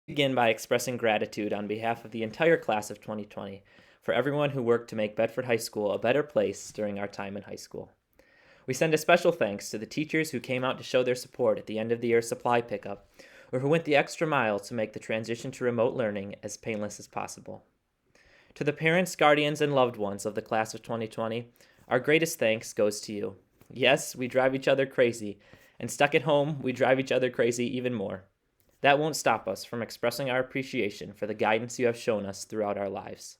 Begin by expressing gratitude on behalf of the entire class of 2020 for everyone who worked to make Bedford High School a better place during our time in high school. We send a special thanks to the teachers who came out to show their support at the end of the year supply pickup, or who went the extra mile to make the transition to remote learning as painless as possible. To the parents, guardians, and loved ones of the class of 2020, our greatest thanks goes to you. Yes, we drive each other crazy, and stuck at home, we drive each other crazy even more. That won't stop us from expressing our appreciation for the guidance you have shown us throughout our lives.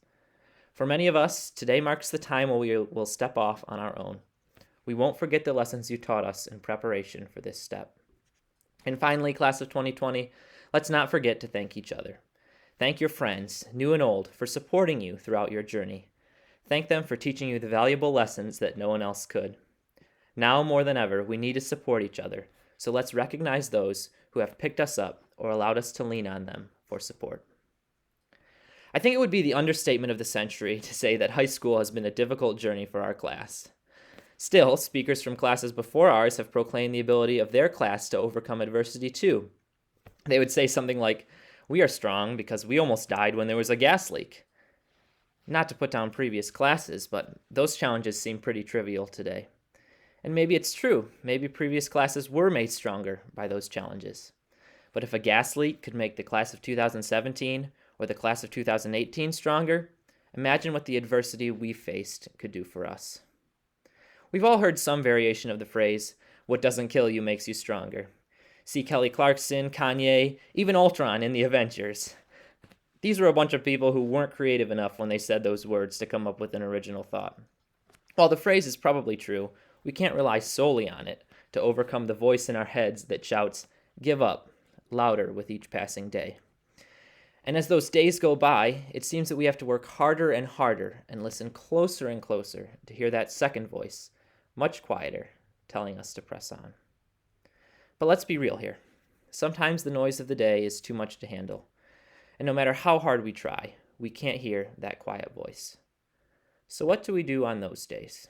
For many of us, today marks the time when we will step off on our own. We won't forget the lessons you taught us in preparation for this step. And finally, class of 2020, let's not forget to thank each other. Thank your friends, new and old, for supporting you throughout your journey. Thank them for teaching you the valuable lessons that no one else could. Now more than ever, we need to support each other, so let's recognize those who have picked us up or allowed us to lean on them for support. I think it would be the understatement of the century to say that high school has been a difficult journey for our class. Still, speakers from classes before ours have proclaimed the ability of their class to overcome adversity too. They would say something like, "We are strong because we almost died when there was a gas leak." Not to put down previous classes, but those challenges seem pretty trivial today. And maybe it's true. Maybe previous classes were made stronger by those challenges. But if a gas leak could make the class of 2017 or the class of 2018 stronger, imagine what the adversity we faced could do for us. We've all heard some variation of the phrase, "What doesn't kill you makes you stronger." See Kelly Clarkson, Kanye, even Ultron in the Avengers. These were a bunch of people who weren't creative enough when they said those words to come up with an original thought. While the phrase is probably true, we can't rely solely on it to overcome the voice in our heads that shouts, "Give up," louder with each passing day. And as those days go by, it seems that we have to work harder and harder and listen closer and closer to hear that second voice, much quieter, telling us to press on. But let's be real here. Sometimes the noise of the day is too much to handle. And no matter how hard we try, we can't hear that quiet voice. So what do we do on those days?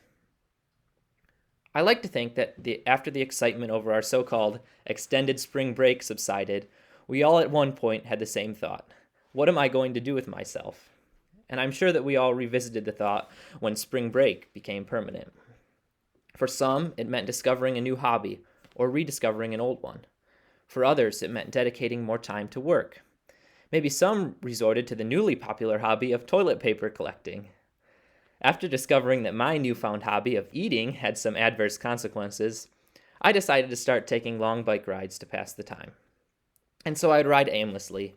I like to think that after the excitement over our so-called extended spring break subsided, we all at one point had the same thought. What am I going to do with myself? And I'm sure that we all revisited the thought when spring break became permanent. For some, it meant discovering a new hobby or rediscovering an old one. For others, it meant dedicating more time to work. Maybe some resorted to the newly popular hobby of toilet paper collecting. After discovering that my newfound hobby of eating had some adverse consequences, I decided to start taking long bike rides to pass the time. And so I'd ride aimlessly,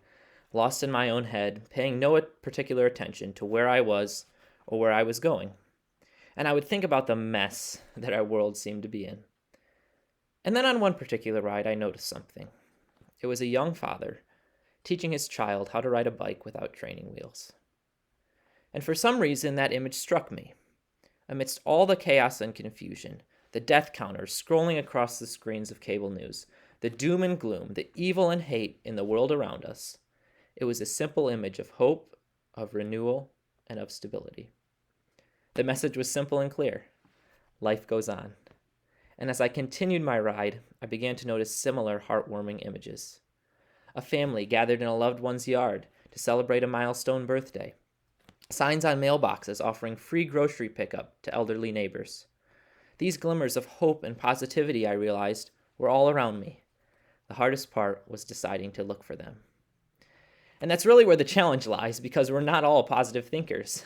lost in my own head, paying no particular attention to where I was or where I was going. And I would think about the mess that our world seemed to be in. And then on one particular ride, I noticed something. It was a young father teaching his child how to ride a bike without training wheels. And for some reason, that image struck me. Amidst all the chaos and confusion, the death counters scrolling across the screens of cable news, the doom and gloom, the evil and hate in the world around us, it was a simple image of hope, of renewal, and of stability. The message was simple and clear. Life goes on. And as I continued my ride, I began to notice similar heartwarming images. A family gathered in a loved one's yard to celebrate a milestone birthday. Signs on mailboxes offering free grocery pickup to elderly neighbors. These glimmers of hope and positivity, I realized, were all around me. The hardest part was deciding to look for them. And that's really where the challenge lies, because we're not all positive thinkers.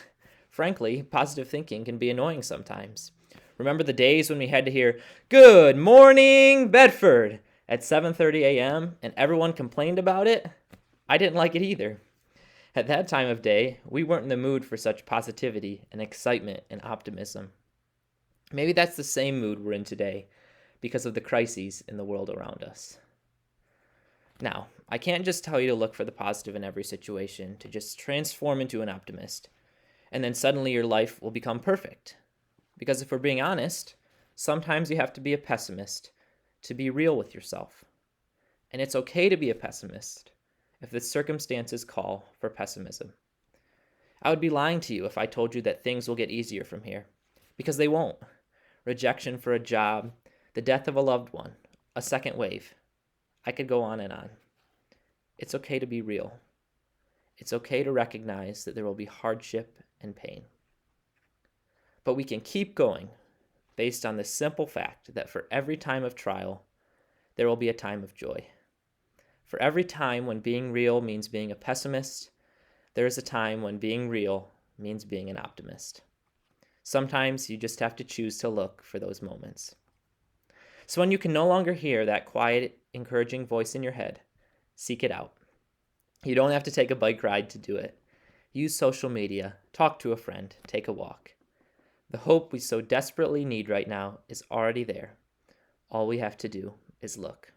Frankly, positive thinking can be annoying sometimes. Remember the days when we had to hear, "Good morning, Bedford," at 7:30 a.m. and everyone complained about it? I didn't like it either. At that time of day, we weren't in the mood for such positivity and excitement and optimism. Maybe that's the same mood we're in today because of the crises in the world around us. Now, I can't just tell you to look for the positive in every situation, to just transform into an optimist, and then suddenly your life will become perfect. Because if we're being honest, sometimes you have to be a pessimist to be real with yourself. And it's okay to be a pessimist if the circumstances call for pessimism. I would be lying to you if I told you that things will get easier from here, because they won't. Rejection for a job, the death of a loved one, a second wave. I could go on and on. It's okay to be real. It's okay to recognize that there will be hardship and pain. But we can keep going based on the simple fact that for every time of trial, there will be a time of joy. For every time when being real means being a pessimist, there is a time when being real means being an optimist. Sometimes you just have to choose to look for those moments. So when you can no longer hear that quiet, encouraging voice in your head, seek it out. You don't have to take a bike ride to do it. Use social media, talk to a friend, take a walk. The hope we so desperately need right now is already there. All we have to do is look.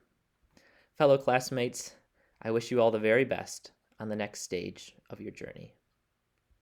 Fellow classmates, I wish you all the very best on the next stage of your journey.